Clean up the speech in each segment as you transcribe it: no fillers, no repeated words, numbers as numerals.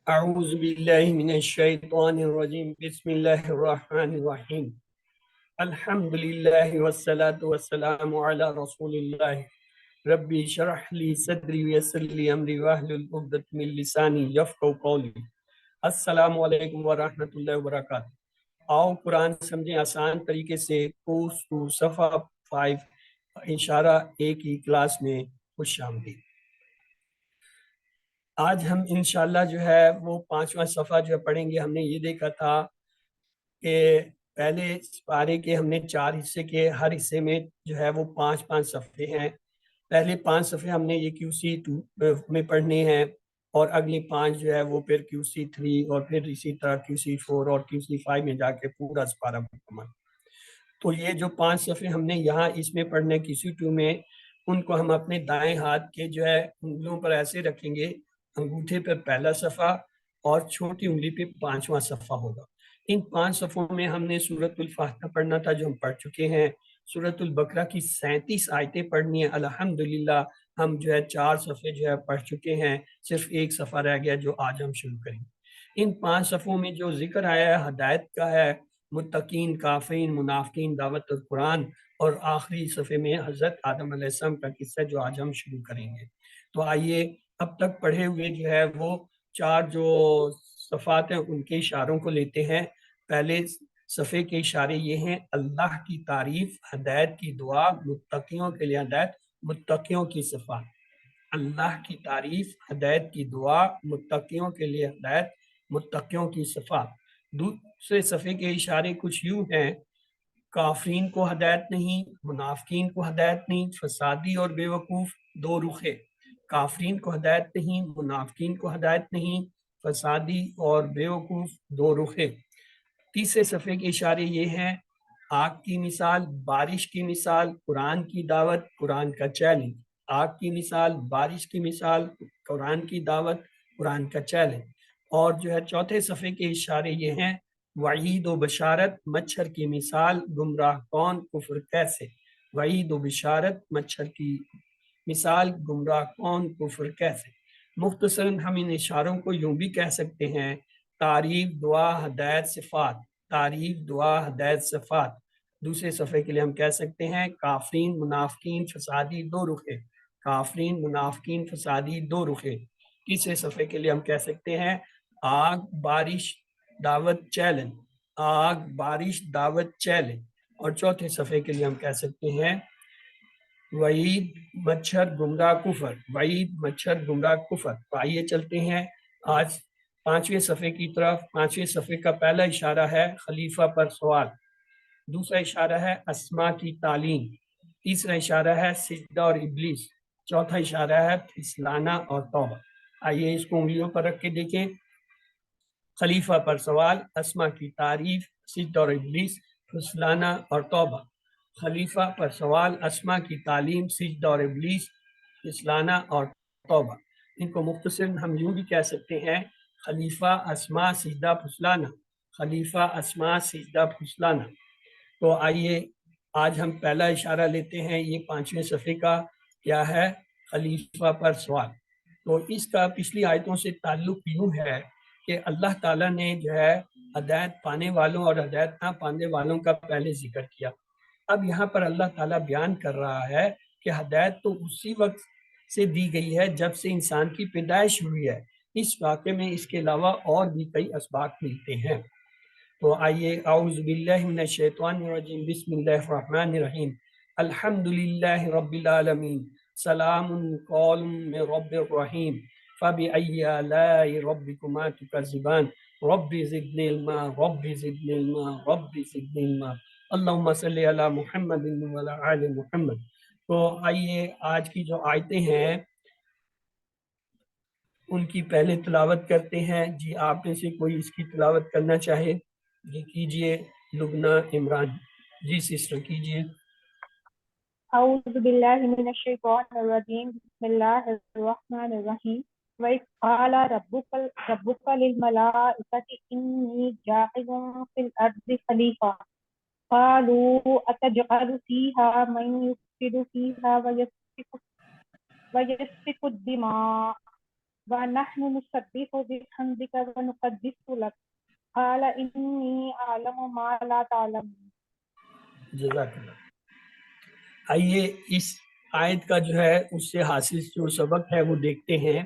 اعوذ باللہ من الشیطان الرجیم بسم اللہ الرحمن الرحیم الحمد للہ والصلاة والسلام علی رسول اللہ ربی شرح لی صدری ویسر لی امری واحلل عقدۃ من لسانی یفقہوا قولی۔ السلام علیکم ورحمۃ اللہ وبرکاتہ۔ آؤ قرآن سمجھیں آسان طریقے سے کورس 2 صفحہ 5 اشارہ 1 کی کلاس میں خوش آمدید۔ آج ہم انشاءاللہ جو ہے وہ 5واں صفحہ جو پڑھیں گے۔ ہم نے یہ دیکھا تھا کہ پہلے پارے کے ہم نے 4 حصے کے، ہر حصے میں جو ہے وہ 5 صفحے ہیں۔ پہلے 5 صفحے ہم نے یہ QC2 میں پڑھنے ہیں، اور اگلے 5 جو ہے وہ پھر QC3 اور پھر اسی طرح QC4 اور QC5 میں جا کے پورا پارہ مکمل۔ تو یہ جو 5 صفحے ہم نے یہاں اس میں پڑھنے QC2 میں، ان کو ہم اپنے دائیں ہاتھ کے جو ہے انگلیوں پر ایسے رکھیں گے، انگوٹھے پر پہلا صفحہ اور چھوٹی انگلی پہ 5واں صفحہ ہوگا۔ ان 5 صفحوں میں ہم نے سورۃ الفاتحہ پڑھنا تھا جو ہم پڑھ چکے ہیں۔ سورۃ البقرہ کی 37 آیتیں پڑھنی ہیں۔ الحمدللہ ہم جو ہے 4 صفحے جو ہے پڑھ چکے ہیں، صرف 1 صفحہ رہ گیا جو آج ہم شروع کریں گے۔ ان 5 صفحوں میں جو ذکر آیا ہے ہدایت کا ہے، متقین، کافرین، منافقین، دعوت القرآن، اور آخری صفحے میں حضرت آدم علیہ السلام کا قصہ جو آج ہم شروع کریں گے۔ تو آئیے اب تک پڑھے ہوئے جو ہے وہ 4 جو صفحات ہیں ان کے اشاروں کو لیتے ہیں۔ پہلے صفحے کے اشارے یہ ہیں: اللہ کی تعریف، ہدایت کی دعا، متقیوں کے لیے ہدایت، متقیوں کی صفات۔ اللہ کی تعریف، ہدایت کی دعا، متقیوں کے لیے ہدایت، متقیوں کی صفات۔ دوسرے صفحے کے اشارے کچھ یوں ہیں: کافرین کو ہدایت نہیں، منافقین کو ہدایت نہیں، فسادی اور بے وقوف دو رخے۔ کافرین کو ہدایت نہیں، منافقین کو ہدایت نہیں، فسادی اور بے وقوف دو رخے۔ تیسرے صفحے کے اشارے یہ ہیں: آگ کی مثال، بارش کی مثال، قرآن کی دعوت، قرآن کا چیلنج۔ آگ کی مثال، بارش کی مثال، قرآن کی دعوت، قرآن کا چیلنج۔ اور جو ہے چوتھے صفحے کے اشارے یہ ہیں: وعید و بشارت، مچھر کی مثال، گمراہ کون، کفر کیسے۔ وعید و بشارت، مچھر کی مثال، گمراہ کون، کفر کیسے۔ مختصراً ہم ان اشاروں کو یوں بھی کہہ سکتے ہیں: تعریف، دعا، ہدایت، صفات۔ تعریف، دعا، ہدایت، صفات۔ دوسرے صفحے کے لیے ہم کہہ سکتے ہیں: کافرین، منافقین، فسادی دو رخے۔ کافرین، منافقین، فسادی دو رخے۔ تیسرے صفحے کے لیے ہم کہہ سکتے ہیں: آگ، بارش، دعوت، چیلنج۔ آگ، بارش، دعوت، چیلنج۔ اور چوتھے صفحے کے لیے ہم کہہ سکتے ہیں: وعید، مچھر، گمراہ، کفر۔ وعید، مچھر، گمراہ، کفر۔ تو آئیے چلتے ہیں آج 5ویں صفحے کی طرف۔ 5ویں صفحے کا پہلا اشارہ ہے خلیفہ پر سوال۔ دوسرا اشارہ ہے اسماء کی تعلیم۔ تیسرا اشارہ ہے سجدہ اور ابلیس۔ چوتھا اشارہ ہے پھسلانا اور توبہ۔ آئیے اس کو انگلیوں پر رکھ کے دیکھیں: خلیفہ پر سوال، اسماء کی تعریف، سجدہ اور ابلیس، پھسلانا اور توبہ۔ خلیفہ پر سوال، اسماء کی تعلیم، سجدہ اور ابلیس، پھسلانا اور توبہ۔ ان کو مختصراً ہم یوں بھی کہہ سکتے ہیں: خلیفہ، اسماء، سجدہ، پھسلانا۔ خلیفہ، اسماء، سجدہ، پھسلانا۔ تو آئیے آج ہم پہلا اشارہ لیتے ہیں، یہ 5ویں صفحے کا کیا ہے؟ خلیفہ پر سوال۔ تو اس کا پچھلی آیتوں سے تعلق یوں ہے کہ اللہ تعالیٰ نے جو ہے ہدایت پانے والوں اور ہدایت نہ پانے والوں کا پہلے ذکر کیا۔ اب یہاں پر اللہ تعالیٰ بیان کر رہا ہے کہ ہدایت تو اسی وقت سے دی گئی ہے جب سے انسان کی پیدائش ہوئی ہے۔ اس واقعے میں اس کے علاوہ اور بھی کئی اسباق ملتے ہیں۔ تو آئیے اعوذ باللہ من الشیطان الرجیم بسم اللہ الرحمن الرحیم الحمدللہ رب العالمین سلام قول من رب الرحیم فبأي آلاء ربكما تكذبان رب زدني علما رب زدني علما رب زدني علما اللهم صل على محمد وعلى آل محمد۔ تو آئیے آج کی جو آیتیں ہیں ان کی پہلے تلاوت کرتے ہیں۔ جی آپ میں سے کوئی اس کی تلاوت کرنا چاہے جی کیجئے۔ لبنہ عمران جی سسٹر کیجئے۔ اعوذ باللہ من الشیطان الرجیم بسم اللہ الرحمن الرحیم وَإِذْ قَالَ رَبُّكَ لِلْمَلَائِكَةِ إِنِّي جَاعِلٌ فِي الْأَرْضِ خَلِيفَةً قَالُوا أَتَجْعَلُ فِيهَا مَن يُفْسِدُ فِيهَا وَيَسْفِكُ الدِّمَاءَ وَنَحْنُ نُسَبِّحُ بِحَمْدِكَ وَنُقَدِّسُ لَكَ قَالَ إِنِّي أَعْلَمُ مَا لَا تَعْلَمُونَ۔ جزاک اللہ۔ آئیے اس آیت کا جو ہے اس سے حاصل جو سبق ہے وہ دیکھتے ہیں۔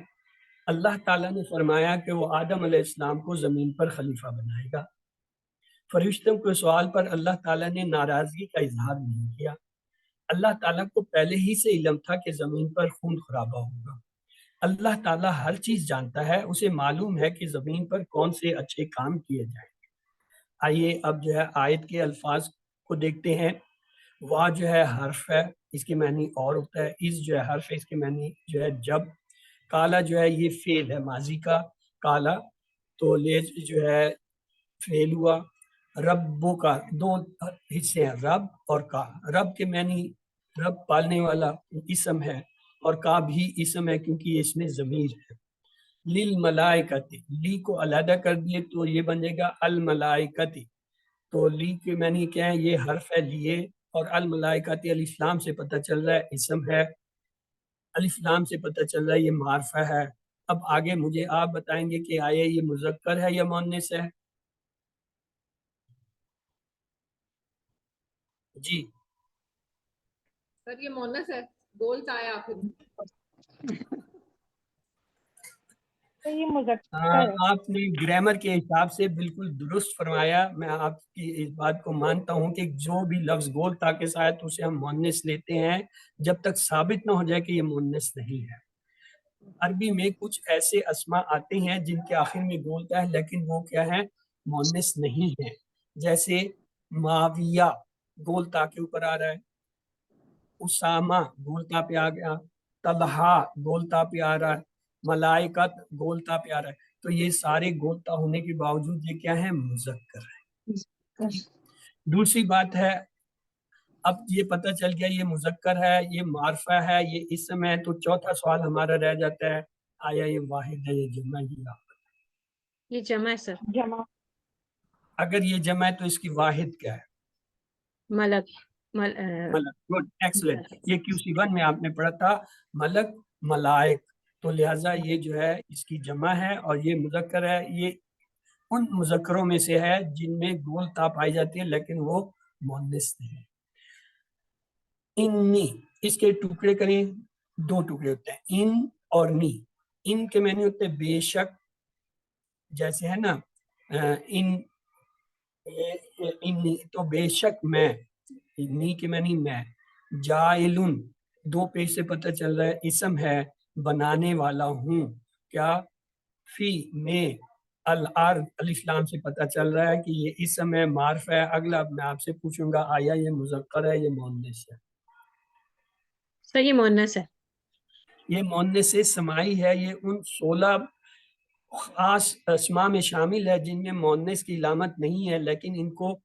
اللہ تعالیٰ نے فرمایا کہ وہ آدم علیہ السلام کو زمین پر خلیفہ بنائے گا۔ فرشتوں کے سوال پر اللہ تعالیٰ نے ناراضگی کا اظہار نہیں کیا۔ اللہ تعالیٰ کو پہلے ہی سے علم تھا کہ زمین پر خون خرابہ ہوگا۔ اللہ تعالیٰ ہر چیز جانتا ہے، اسے معلوم ہے کہ زمین پر کون سے اچھے کام کیے جائیں۔ آئیے اب جو ہے آیت کے الفاظ کو دیکھتے ہیں۔ وا جو ہے حرف ہے، اس کے معنی اور ہوتا ہے۔ اس جو ہے حرف ہے، اس کے معنی جو ہے جب۔ کالا جو ہے یہ فعل ہے ماضی کا، کالا تو لیز جو ہے فعل ہوا۔ ربو کا دو حصے ہیں، رب اور کا۔ رب کے معنی رب پالنے والا اسم ہے، اور کا بھی اسم ہے کیونکہ یہ اس میں ضمیر ہے۔ للملائکتی، لی کو علیحدہ کر دیے تو یہ بنے گا الملائکتی۔ تو لی کے معنی کیا ہے؟ یہ حرف ہے لیے، اور الملائکتی الف لام سے پتہ چل رہا ہے اسم ہے، الف لام سے پتہ چل رہا ہے یہ معرفہ ہے۔ اب آگے مجھے آپ بتائیں گے کہ آیا یہ مذکر ہے یا مؤنث ہے؟ جی سر یہ مونس ہے، گول کا آیا آخر میں۔ تو یہ مذکر ہاں، ہے۔ آپ نے گرامر کے حساب سے بالکل درست فرمایا۔ میں آپ کی اس بات کو مانتا ہوں کہ جو بھی لفظ گول تا کے ساتھ اسے ہم مؤنث لیتے ہیں جب تک ثابت نہ ہو جائے کہ یہ مؤنث نہیں ہے۔ عربی میں کچھ ایسے اسماء آتے ہیں جن کے آخر میں گول تا ہے لیکن وہ کیا ہے؟ مؤنث نہیں ہے۔ جیسے معاویہ گول تا کے اوپر آ رہا ہے، اسامہ گول تا پہ آ گیا، طلحہ گول تا پہ آ رہا ہے، ملائکت گولتا پہ آ رہا ہے۔ تو یہ سارے گولتا ہونے کے باوجود یہ کیا ہے؟ مذکر ہے۔ دوسری بات ہے، اب یہ پتہ چل گیا یہ مذکر ہے، یہ معرفہ ہے، یہ اسم ہے، تو چوتھا سوال ہمارا رہ جاتا ہے آیا یہ واحد ہے یا جمع ہے؟ یہ جمع ہے سر، جمع۔ اگر یہ جمع ہے تو اس کی واحد کیا ہے؟ ملک ملک۔ Good, excellent. یہ QC1 میں آپ نے پڑھا تھا ملک ملائک، تو لہٰذا یہ جو ہے اس کی جمع ہے اور یہ مذکر ہے۔ یہ ان مذکروں میں سے ہے جن میں گول تا پائی جاتی ہے لیکن وہ مؤنث نہیں۔ انی، اس کے ٹکڑے کریں، دو ٹکڑے ہوتے ہیں، ان اور نی۔ ان کے معنی ہوتے ہیں بے شک، جیسے ہے نا انی تو بے شک میں، نی کے معنی میں۔ جائلن، دو پیش سے پتہ چل رہا ہے اسم ہے، بنانے والا ہوں۔ کیا؟ فی میں، الارض الف لام سے پتہ چل رہا ہے کہ یہ اسم ہے، معرف ہے۔ اگلا میں آپ سے پوچھوں گا آیا یہ مذکر ہے یہ مؤنث ہے؟ سر یہ مؤنث ہے۔ یہ مؤنث سماعی ہے، یہ ان 16 خاص اسماء میں شامل ہے جن میں مؤنث کی علامت نہیں ہے، لیکن ان کو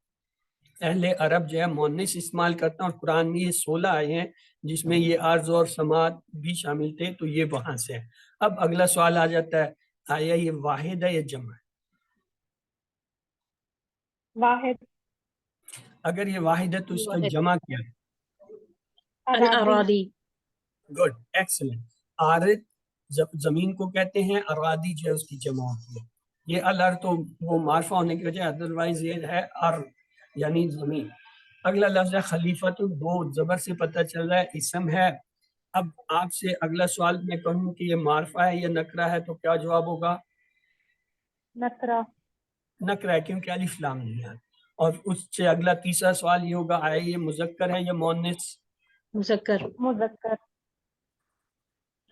اہل عرب جو ہے مؤنث استعمال کرتا ہے، اور قرآن میں یہ 16 آئے ہیں جس میں یہ ارض اور سماعت بھی شامل تھے، تو یہ وہاں سے ہے۔ اب اگلا سوال آ جاتا ہے آیا یہ واحد ہے یا جمع ہے؟ واحد۔ اگر یہ واحد ہے تو اس کا واحد۔ جمع کیا ہے؟ اراضی۔ الاراضی۔ Good, excellent. عارض زمین کو کہتے ہیں، اراضی جو ہے اس کی جمع ہوتی ہے۔ یہ الارض تو وہ معرفہ ہونے کی وجہ، ادروائز یہ ہے ارض یعنی زمین۔ اگلا لفظ ہے خلیفۃ، دو زبر سے پتہ چل رہا ہے اسم ہے۔ اب آپ سے اگلا سوال میں کہوں کہ یہ معرفہ ہے یا نکرہ ہے تو کیا جواب ہوگا؟ نکرہ۔ نکرہ ہے کیونکہ الف لام نہیں ہے۔ اور اس سے اگلا تیسرا سوال یہ ہوگا آیا یہ مذکر ہے یا مؤنث؟ مذکر۔ مذکر۔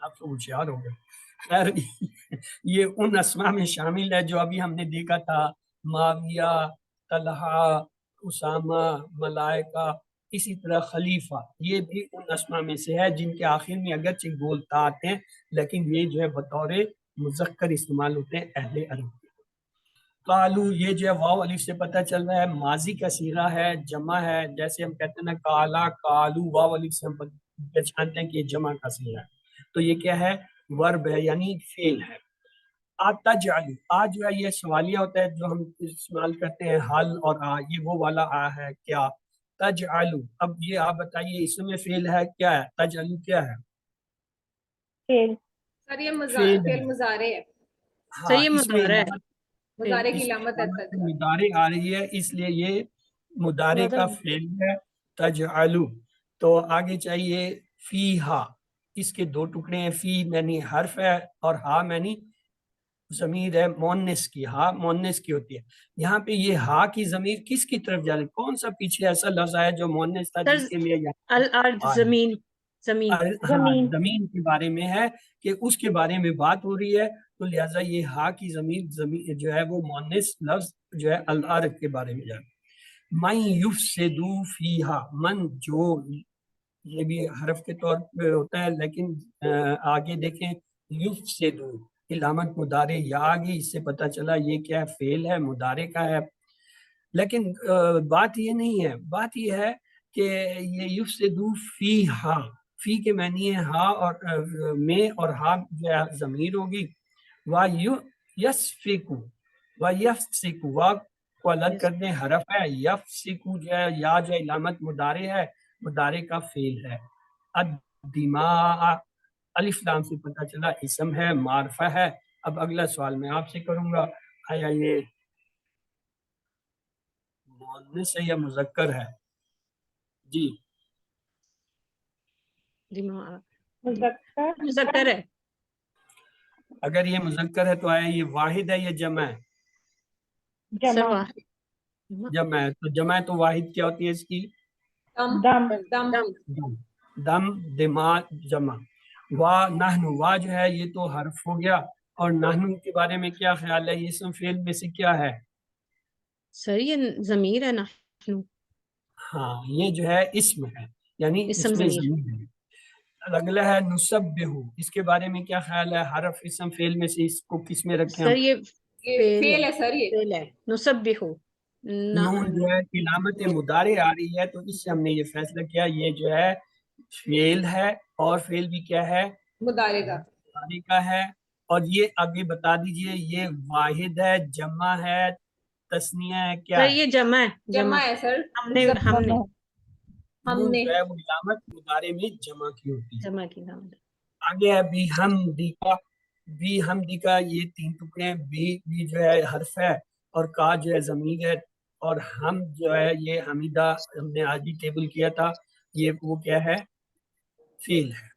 آپ تو ہوشیار ہو گئے۔ خیر یہ ان اسماء میں شامل ہے جو ابھی ہم نے دیکھا تھا، معاویہ، طلحہ، اسامہ، ملائکہ، اسی طرح خلیفہ، یہ بھی ان اسماء میں سے ہے جن کے آخر میں اگرچہ گول تا آتے ہیں لیکن یہ جو ہے بطور مذکر استعمال ہوتے ہیں اہل عرب۔ قالو، یہ جو ہے واو الف سے پتہ چل رہا ہے ماضی کا صیغہ ہے، جمع ہے۔ جیسے ہم کہتے ہیں نا کالا کالو، واو الف سے ہم پہچانتے ہیں کہ یہ جمع کا صیغہ ہے، تو یہ کیا ہے؟ ورب ہے یعنی فعل ہے۔ تجعل، آ جو ہے یہ سوالیہ ہوتا ہے جو ہم استعمال کرتے ہیں، حل اور آ، یہ وہ والا آ ہے کیا؟ تجعل، اب یہ آپ بتائیے اس میں فعل ہے کیا ہے؟ تجعل کیا ہے؟ فعل۔ سر یہ فعل فعل مضارع ہے. ہاں صحیح اس میں مضارع ہے. علامت مضارع کی اس میں علامت ہے علامت تجربہ. مضارع آ رہی ہے اس لیے یہ مضارع کا فعل ہے تجعلو. تو آگے چاہیے فیہا. اس کے دو ٹکڑے ہیں. فی معنی حرف ہے اور ہا معنی ضمیر ہے مؤنث کی. ہا مؤنث کی ہوتی ہے. یہاں پہ یہ ہا کی ضمیر کس کی طرف جا رہی ہے؟ کون سا پیچھے ایسا لفظ ہے جو مؤنث تھا سر جس کے لیے الارض زمین زمین ہاں زمین کے بارے میں ہے کہ اس کے بارے میں بات ہو رہی ہے. تو لہٰذا یہ ہا کی زمین جو ہے وہ مؤنث لفظ جو ہے الارض کے بارے میں جا رہی ہے. من یفسدو فیہا. من جو یہ بھی حرف کے طور پہ ہوتا ہے لیکن آگے دیکھیں یفسدو علامت مضارع یا آگے اس سے پتہ چلا یہ کیا فعل ہے مضارع کا ہے. لیکن بات یہ نہیں ہے. بات یہ ہے کہ یہ یفسدو فیہا فی کے معنی ہے ہا اور میں اور ہا جو ہے ضمیر ہوگی. وا یسفکو وا یفسکو وا کو الگ کر دیں حرف ہے. یفسکو جو ہے یا جو علامت مضارع ہے مضارع کا فعل ہے. الدماء الف لام سے پتہ چلا اسم ہے معرفہ ہے. اب اگلا سوال میں آپ سے کروں گا آیا یہ مؤنث ہے یا مذکر ہے؟ جی مذکر ہے. اگر یہ مذکر ہے تو آیا یہ واحد ہے یا جمع ہے؟ سر جمع واحد. جمع ہے. تو جمع تو واحد کیا ہوتی ہے اس کی؟ دم دم دم دم. دم دماغ جمع. وا نحن وا جو ہے یہ تو حرف ہو گیا. اور نحن کے بارے میں کیا خیال ہے؟ یہ اسم فعل میں سے کیا ہے؟ سر یہ ضمیر ہے نا. ہاں یہ جو ہے اسم ہے یعنی اس اسم میں ضمیر. ضمیر ہے. اگلا ہے نسبہ. اس کے بارے میں کیا خیال ہے؟ حرف اسم فعل میں سے اس کو کس میں رکھیں ہم؟ سر یہ یہ فعل ہے سر. یہ فعل ہے. نسبح نون جو ہے علامت مضارع آ رہی ہے تو اس سے ہم نے یہ فیصلہ کیا یہ جو ہے فعل ہے. اور فعل بھی کیا ہے؟ مضارع کا. مضارع کا ہے. اور یہ آگے بتا دیجئے یہ واحد ہے جمع ہے تثنیہ ہے کیا سر ہے؟ یہ جمع ہے. جمع ہے سر. ہم نے ہم نون نے جو ہے وہ علامت مضارع میں جمع کی ہوتی ہے. جمع کی نام. آگے ہے بھی حمدکا. بھی حمدکا یہ تین ٹکڑے ہیں. بھی جو ہے حرف ہے اور کا جو ہے ضمیر ہے. اور ہم جو ہے یہ حمیدہ ہم نے آج ہی ٹیبل کیا تھا یہ وہ کیا ہے؟ فعل ہے.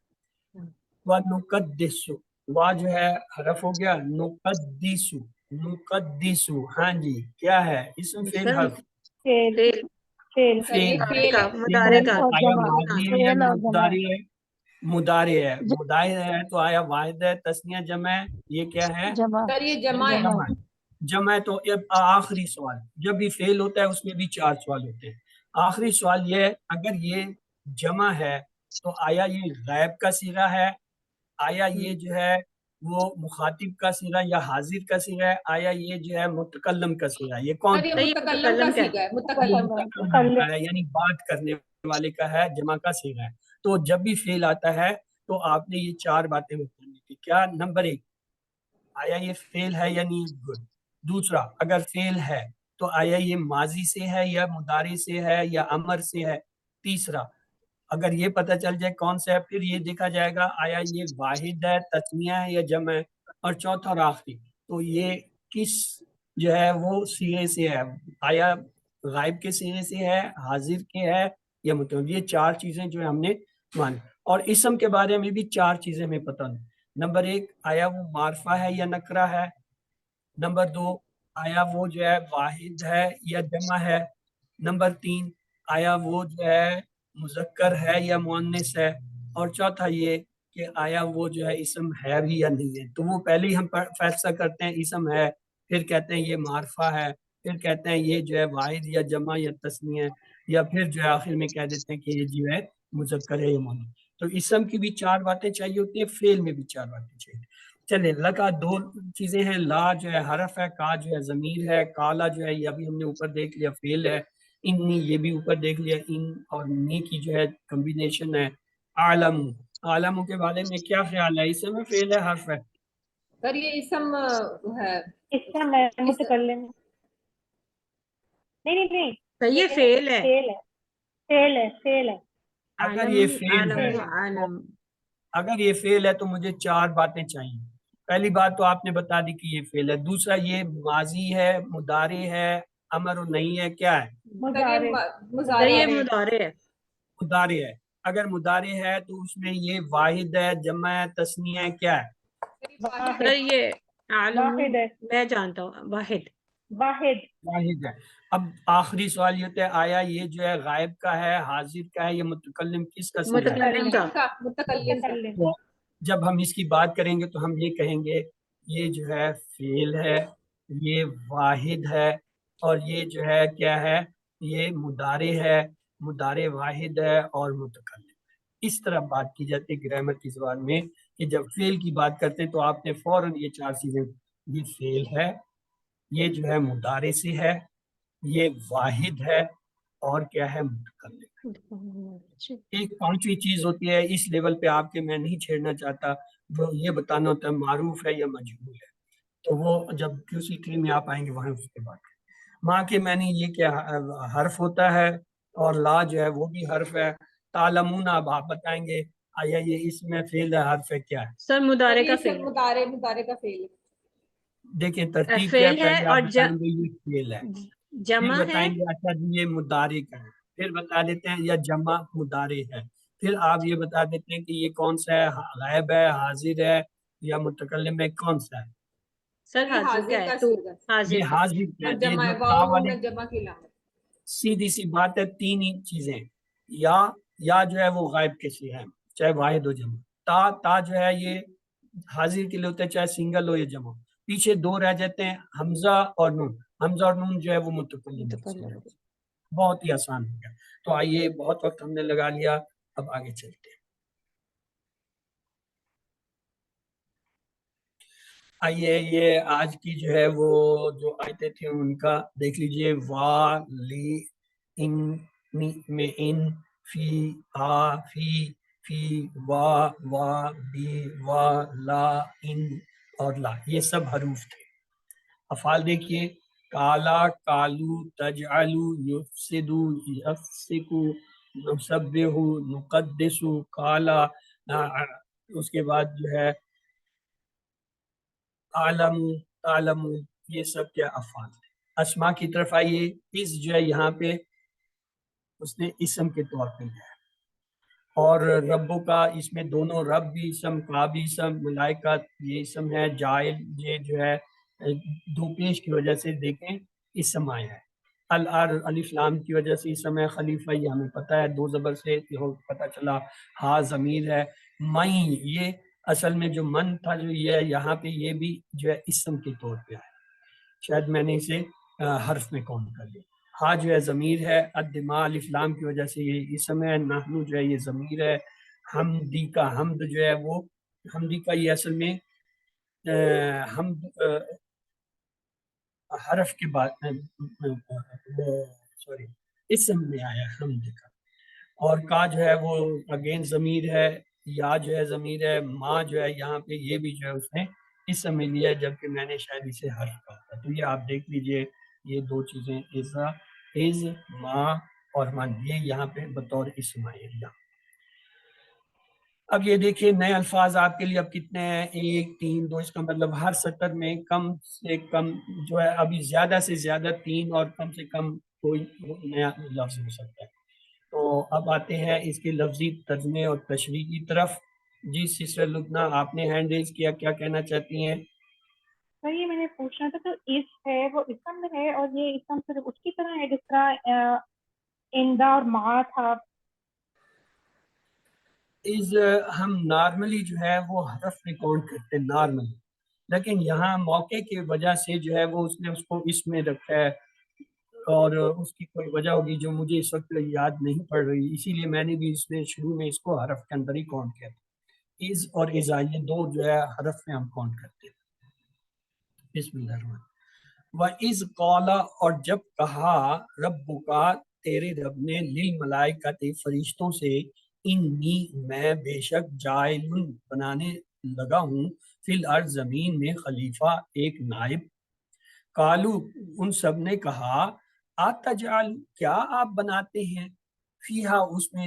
وَنُقَدِّسُ وا جو ہے حرف ہو گیا. نقدسو نقدسو ہاں جی کیا ہے؟ اسم فعل سر حرف فعل فعل فعل سر یہ فعل فعل ہے. مضارع کا. اور آیا جمع ماضی ہے یا فعل اور جمع مضارع ہے؟ مضارع ہے. مضارع ہے تو آیا واحد ہے تثنیہ جمع ہے یہ کیا ہے؟ جمع سر یہ جمع ہے. جمع. جمع ہے تو اب آخری سوال جب بھی فعل ہوتا ہے اس میں بھی 4 سوال ہوتے ہیں. آخری سوال یہ ہے اگر یہ جمع ہے تو آیا یہ غائب کا صیغہ ہے؟ آیا یہ جو ہے وہ مخاطب کا صیغہ یا حاضر کا صیغہ ہے؟ آیا یہ جو ہے متکلم کا صیغہ ہے؟ یہ کون سر یہ سا ہے؟ متکلم کا صیغہ ہے. متکلم. متکلم کا ہے یعنی بات کرنے والے کا ہے جمع کا صیغہ ہے. تو جب بھی فعل آتا ہے تو آپ نے یہ 4 باتیں بتانی تھی. کیا؟ نمبر 1 آیا یہ فعل ہے یا نہیں؟ گڈ. دوسرا اگر فعل ہے تو آیا یہ ماضی سے ہے یا مضارع سے ہے یا امر سے ہے؟ تیسرا اگر یہ پتہ چل جائے کون سا ہے پھر یہ دیکھا جائے گا آیا یہ واحد ہے تثنیہ ہے یا جمع ہے. اور چوتھا اور آخری تو یہ کس جو ہے وہ صیغے سے ہے؟ آیا غائب کے صیغے سے ہے حاضر کے ہے یا متکلم؟ یہ 4 چیزیں جو ہے ہم نے مانی. اور اسم کے بارے میں بھی 4 چیزیں ہمیں پتہ نہیں. نمبر 1 آیا وہ معرفہ ہے یا نکرہ ہے؟ نمبر 2 آیا وہ جو ہے واحد ہے یا جمع ہے؟ نمبر 3 آیا وہ جو ہے مذکر ہے یا مؤنث ہے؟ اور چوتھا یہ کہ آیا وہ جو ہے اسم ہے بھی یا نہیں ہے؟ تو وہ پہلے ہی ہم فیصلہ کرتے ہیں اسم ہے پھر کہتے ہیں یہ معرفہ ہے پھر کہتے ہیں یہ جو ہے واحد یا جمع یا تثنیہ ہے یا پھر جو ہے آخر میں کہہ دیتے ہیں کہ یہ جو ہے مذکر ہے یا مؤنث. تو اسم کی بھی 4 باتیں چاہیے ہوتی ہیں فعل میں بھی 4 باتیں چاہیے. چلے لگا 2 چیزیں ہیں. لا جو ہے حرف ہے کا جو ہے ضمیر ہے. کالا جو ہے یہ ابھی ہم نے اوپر دیکھ لیا فعل ہے. انی یہ بھی اوپر دیکھ لیا ان اور نی کی جو ہے کمبینیشن ہے. عالم عالم کے بارے میں کیا خیال ہے؟ اسم ہے فعل ہے حرف ہے؟ سر یہ اسم ہے. اس کا میں متکلم نہیں سر یہ فعل ہے. فعل ہے فعل ہے فعل ہے. اگر یہ فعل عالم ہے عالم اگر یہ فعل ہے تو مجھے 4 باتیں چاہیے. پہلی بات تو آپ نے بتا دی کہ یہ فعل ہے. دوسرا یہ ماضی ہے، مضارع ہے، امر نہیں ہے، کیا ہے؟ مضارع مضارع یہ ہے. مضارع ہے. مضارع ہے. اگر مضارع ہے تو اس میں یہ واحد ہے، جمع ہے، تثنیہ ہے، کیا ہے؟ واحد سر یہ عالم واحد ہے. میں جانتا ہوں واحد. واحد واحد ہے. اب آخری سوال یہ ہوتا ہے آیا یہ جو ہے غائب کا ہے، حاضر کا ہے، یا متکلم کس کا صیغہ ہے؟ متکلم کا. متکلم کا. متکلم. تو جب ہم اس کی بات کریں گے تو ہم یہ کہیں گے یہ جو ہے فعل ہے، یہ واحد ہے، اور یہ جو ہے کیا ہے؟ یہ مضارع ہے، مضارع واحد ہے اور متکلم. اس طرح بات کی جاتی ہے گرامر کی زبان میں کہ جب فعل کی بات کرتے ہیں تو آپ نے فوراً یہ 4 چیزیں، یہ فعل ہے، یہ جو ہے مضارع سے ہے، یہ واحد ہے، اور کیا ہے؟ متکلم. ایک 5ویں چیز ہوتی ہے اس لیول پہ آپ کے میں نہیں چھیڑنا چاہتا، وہ یہ بتانا ہوتا ہے معروف ہے یا مجہول ہے. تو وہ جب QC3 میں آپ آئیں گے وہاں اس کے بعد ماں کے معنی یہ کیا حرف ہوتا ہے، اور لا جو ہے وہ بھی حرف ہے. تعلمون اب آپ بتائیں گے آیا یہ اس میں فعل ہے حرف ہے کیا ہے؟ سر مضارع کا یہ فعل سب ہے. مضارع کا فعل ہے. دیکھیں ترتیب کیا ہے، فعل ہے پہلے آپ اور بتائیں گے یہ فعل ہے، پھر جمع ہے. بتائیں گے اچھا جی یہ مضارع کا ہے، پھر بتا دیتے ہیں یا جمع مضارع ہے، پھر آپ یہ بتا دیتے ہیں کہ یہ کون سا ہے، غائب ہے، حاضر ہے، یا متکلم ہے، کون سا ہے؟ سر یہ حاضر کا ہے. کا تو صیغہ ہے. حاضر یہ کا. حاضر کا اور ہے. جمع یہ ہے، جو تا واو والے میں جمع کی علامت. سیدھی سی بات ہے، 3 ہی چیزیں، یا جو ہے وہ غائب کے لیے ہے چاہے واحد ہو جمع. تا جو ہے یہ حاضر کے لیے ہوتا ہے چاہے سنگل ہو یا جمع. پیچھے 2 رہ جاتے ہیں حمزہ اور نون. حمزہ اور نون جو ہے وہ متکلم کے لیے ہوتا ہے. بہت ہی آسان ہو گیا. تو آئیے بہت وقت ہم نے لگا لیا، اب آگے چلتے ہیں. آئیے یہ آج کی جو ہے وہ جو آیتیں تھیں ان کا دیکھ لیجئے. وا لی ان می میں ان، فی آ فی وا بی وا لا ان اور لا، یہ سب حروف تھے. افعال دیکھیے، کالا کالو، تجعلو، یفسدو، یفسکو، نسبحو، نقدسو، کالا. اس کے بعد جو ہے عالم، عالم، یہ سب کیا افعال ہیں. اسما کی طرف آئیے. اس جو ہے یہاں پہ اس نے اسم کے طور پہ لیا ہے، اور ربوں کا اس میں دونوں رب بھی اسم، کا بھی اسم، ملائکہ یہ اسم ہے، جائل یہ جو ہے 2 پیش کی وجہ سے دیکھیں اسم آیا ہے. الف لام کی وجہ سے اسم ہے. خلیفہ یہ ہمیں پتہ ہے 2 زبر سے پتہ چلا. ہا ضمیر ہے. میں یہ اصل میں جو من تھا جو یہ یہاں پہ یہ بھی جو ہے اسم کے طور پہ ہے، شاید میں نے اسے حرف میں کاؤنٹ کر لیا. ہا جو ہے ضمیر ہے. الدماء الف لام کی وجہ سے یہ اسم ہے. نحنو جو ہے یہ ضمیر ہے. حمدی کا حمد جو ہے وہ حمدی کا یہ اصل میں حمد حرف کے بعد سوری اسم میں آیا حمد کا. اور کا جو ہے وہ اگین ضمیر ہے. یا جو ہے ضمیر ہے. ماں جو ہے یہاں پہ یہ بھی جو ہے اس نے اسم میں لیا، جبکہ میں نے شاید اسے حرف کہا تھا. تو یہ آپ دیکھ لیجئے یہ 2 چیزیں ازا، از، ماں اور من، یہ یہاں پہ بطور اسم آئے. اب یہ دیکھیے نئے الفاظ آپ کے لیے اب کتنے ہیں، 1 3 2. اس کا مطلب ہر سطر میں کم سے کم جو ہے ابھی زیادہ سے زیادہ 3 اور کم سے کم کوئی نیا لفظ ہو سکتا ہے. تو اب آتے ہیں اس کے لفظی ترجمے اور تشریح کی طرف. جی سسٹر لبنہ آپ نے ہینڈ ریز کیا، کیا کہنا چاہتی ہیں؟ سر یہ میں نے پوچھنا تھا، تو اس ہے وہ اسم ہے، اور یہ اسم صرف اس کی طرح ہے جس طرح اندا اور ما تھا. ہم نارملی جو ہے وہ حرف میں کاؤنٹ کرتے ہیں نارملی، لیکن یہاں موقع کی وجہ سے جو ہے وہ اس نے اس کو اس میں رکھا ہے، اور اس کی کوئی وجہ ہوگی جو مجھے اس وقت یاد نہیں پڑ رہی، اسی لیے میں نے بھی اس میں شروع میں اس کو حرف کے اندر ہی کاؤنٹ کیا تھا. از اور ازا یہ 2 جو ہے حرف میں ہم کاؤنٹ کرتے ہیں. بسم اللہ الرحمن الرحیم. وَإِذْ قَالَ اور جب کہا رَبُّكَ تیرے رب نے للملائکۃ فرشتوں سے انی میں بے شک جائل بنانے لگا ہوں فی الارض زمین میں خلیفہ ایک نائب. قالو ان سب نے کہا اتجعل کیا آپ بناتے ہیں فیہا اس میں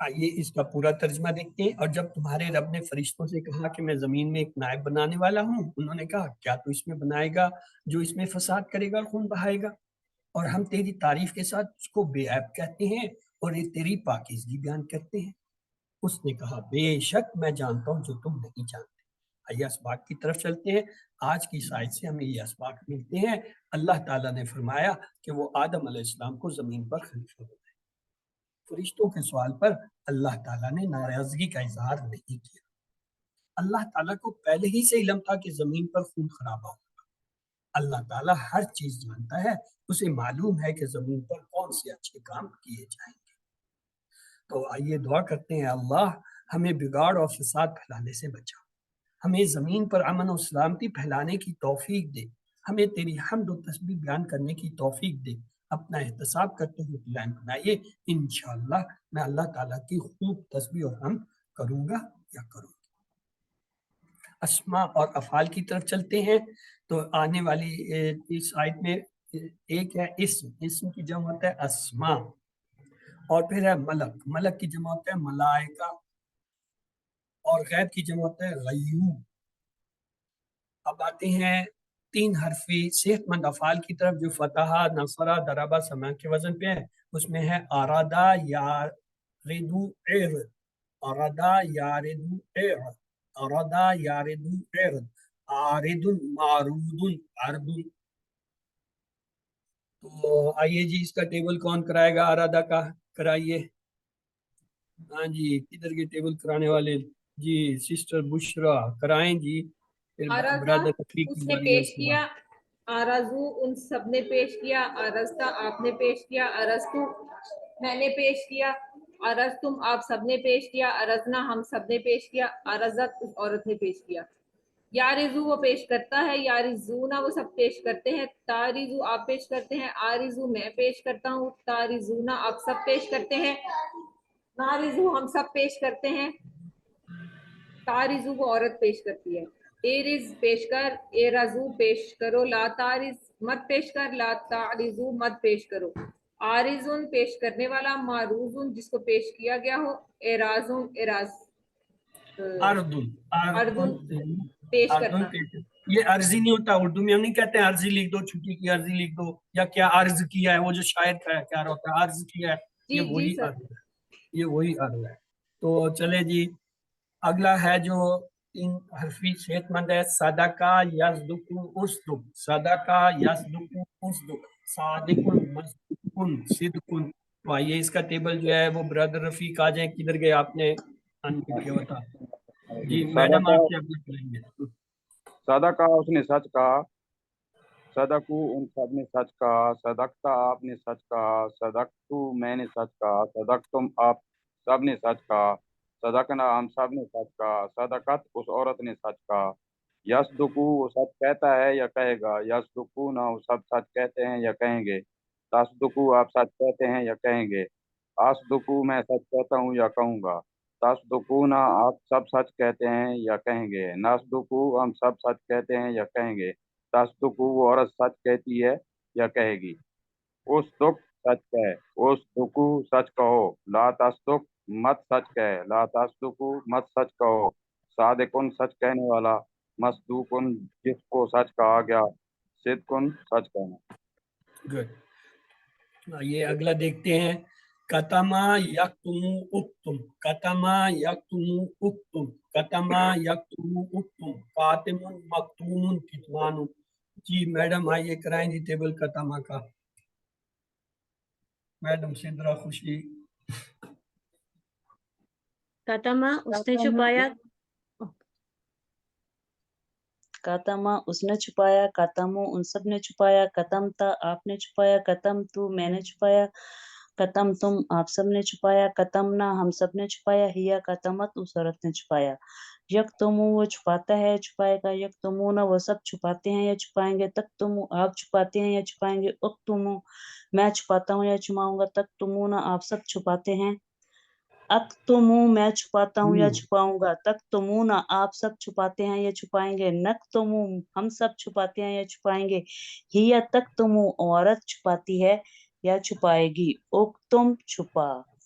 آئیے اس کا پورا ترجمہ دیکھتے ہیں. اور جب تمہارے رب نے فرشتوں سے کہا کہ میں زمین میں ایک نائب بنانے والا ہوں، انہوں نے کہا کیا تو اس میں بنائے گا جو اس میں فساد کرے گا اور خون بہائے گا، اور ہم تیری تعریف کے ساتھ اس کو بے عیب کہتے ہیں اور یہ تیری پاکیزگی بیان کرتے ہیں. اس نے کہا بے شک میں جانتا ہوں جو تم نہیں جانتے. آئیے اسباق کی طرف چلتے ہیں. آج کی آیت سے ہمیں یہ اسباق ملتے ہیں. اللہ تعالیٰ نے فرمایا کہ وہ آدم علیہ السلام کو زمین پر خلیفہ بنائے. فرشتوں کے سوال پر اللہ تعالیٰ نے ناراضگی کا اظہار نہیں کیا. اللہ تعالیٰ کو پہلے ہی سے علم تھا کہ زمین پر خون خرابہ ہوگا. اللہ تعالیٰ ہر چیز جانتا ہے. اسے معلوم ہے کہ زمین پر کون سے اچھے کام کیے جائیں گے. تو آئیے دعا کرتے ہیں اللہ ہمیں بگاڑ اور فساد پھیلانے سے بچا. ہمیں زمین پر امن و سلامتی پھیلانے کی توفیق دے. ہمیں تیری حمد و تسبیح بیان کرنے کی توفیق دے. اپنا احتساب کرتے ہوئے پلان بنائیے. انشاءاللہ میں اللہ تعالیٰ کی خوب تسبیح اور حمد کروں گا یا کروں گی. اسماء اور افعال کی طرف چلتے ہیں. تو آنے والی اس آیت میں ایک ہے اسم کی جمع ہوتا ہے اسماء، اور پھر ہے ملک کی جمع ہوتا ہے ملائکہ، اور غیب کی جمع ہوتا ہے غیوب. اب آتے ہیں 3 حرفی صحت مند افعال کی طرف جو فتحہ، نصرہ، ضربہ، سمع کے وزن پہ ہے. اس میں ہے ارادہ، یاردو، ارد. ارادہ، یاردو، ارد. ارادہ، یاردو، ارد. آرد، معروض، عرض. تو آئیے جی اس کا ٹیبل کون کرائے گا؟ ارادہ کا کرائیے. ہاں جی کدھر کے ٹیبل کرانے والے؟ جی سسٹر بشرا کرائیں جی. برادر رفیق اس نے پیش کیا، آرزو ان سب نے پیش کیا، آرزتا آپ نے پیش کیا، آرزتو میں نے پیش کیا، آرزتم آپ سب نے پیش کیا، آرزنا ہم سب نے پیش کیا، آرزت اس عورت نے پیش کیا. یارزو وہ پیش کرتا ہے، یارزونا وہ سب پیش کرتے ہیں، تارزو آپ پیش کرتے ہیں، آرزو میں پیش کرتا ہوں، تارزونا آپ سب پیش کرتے ہیں، نارزو ہم سب پیش کرتے ہیں، تارزو وہ عورت پیش کرتی ہے. ایرز پیش کر، ایرزو پیش کرو، لا تارز مت پیش کر، لا تعرزو مت پیش کرو. آرزن پیش کرنے والا، معروضن جس کو پیش کیا گیا ہو، اعراضن اعراض، اردن پیش کرنا. یہ عرضی نہیں ہوتا اردو میں، ہم نہیں کہتے ہیں عرضی لکھ دو، چھٹی کی عرضی لکھ دو، یا کیا عرض کیا ہے، وہ جو شاعر کا کیا ہوتا ہے عرض کیا ہے، یہ وہی عرض ہے، یہ وہی عرض ہے. تو چلے جی اگلا ہے جو 3 حرفی صحت مند ہے. صدقہ یصدق اصدق، صدقہ یصدق اصدق، صادق مصدوق صدق. تو آئیے اس کا ٹیبل جو ہے وہ برادر رفیق آ جائیں. کدھر گئے آپ نے انمیوٹ کیا تھا؟ جی میڈم آپ سے اپنا کریں گے. صدقہ اس نے سچ کہا، صدقو ان سب نے سچ کہا، صدقتا آپ نے سچ کہا، صدقتو میں نے سچ کہا، صدقتم آپ سب نے سچ کہا، صدقنا ہم سب نے سچ کہا، صدقت اس عورت نے سچ کہا. یصدقو وہ سچ کہتا ہے یا کہے گا، یصدقونا وہ سب سچ کہتے ہیں یا کہیں گے، تصدقو آپ سچ کہتے ہیں یا کہیں گے، اصدقو میں سچ کہتا ہوں یا کہوں گا، تصدقونا آپ سب سچ کہتے ہیں یا کہیں گے، نصدقو ہم سب سچ کہتے ہیں یا کہیں گے، تصدقو وہ عورت سچ کہتی ہے یا کہے گی. اصدق سچ کہے، اصدقو سچ کہو، لا تصدق مت سچ کہے، لا تصدقو مت سچ کہو، صادقن سچ کہنے والا، مصدوقن جس کو سچ کہا گیا، صدقن سچ کہنا. گڈ. یہ اگلا دیکھتے ہیں. کتما یکتم اکتم، کتما یکتم اکتم، کتما یکتم اکتم، کاتم مکتوم کتمان. جی میڈم آئیے کرائیں جی ٹیبل کتما کا. میڈم سدرا خوشی. کتما اس نے چھپایا، کاتما اس نے چھپایا، کاتمو ان سب نے چھپایا، کتمتا آپ نے چھپایا، کتم تو میں نے چھپایا، کتم تم آپ سب نے چھپایا، کتمنا ہم سب نے چھپایا، ہیا کتمت اس عورت نے چھپایا. یک تمو وہ چھپاتا ہے یا چھپائے گا، یک تمونا وہ سب چھپاتے ہیں یا چھپائیں گے، تک تمو آپ چھپاتے ہیں یا چھپائیں گے، اک تمو میں چھپاتا ہوں یا چھپاؤں گا، تک تمونا آپ سب چھپاتے ہیں، اک تمو میں چھپاتا ہوں یا چھپاؤں گا، تک تمونا آپ سب چھپاتے ہیں یا چھپائیں گے، نک تمو ہم سب چھپاتے ہیں یا چھپائیں گے، ہیا تک تمو عورت چھپاتی ہے یا چھپائے گی، اک تم چھپا.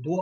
2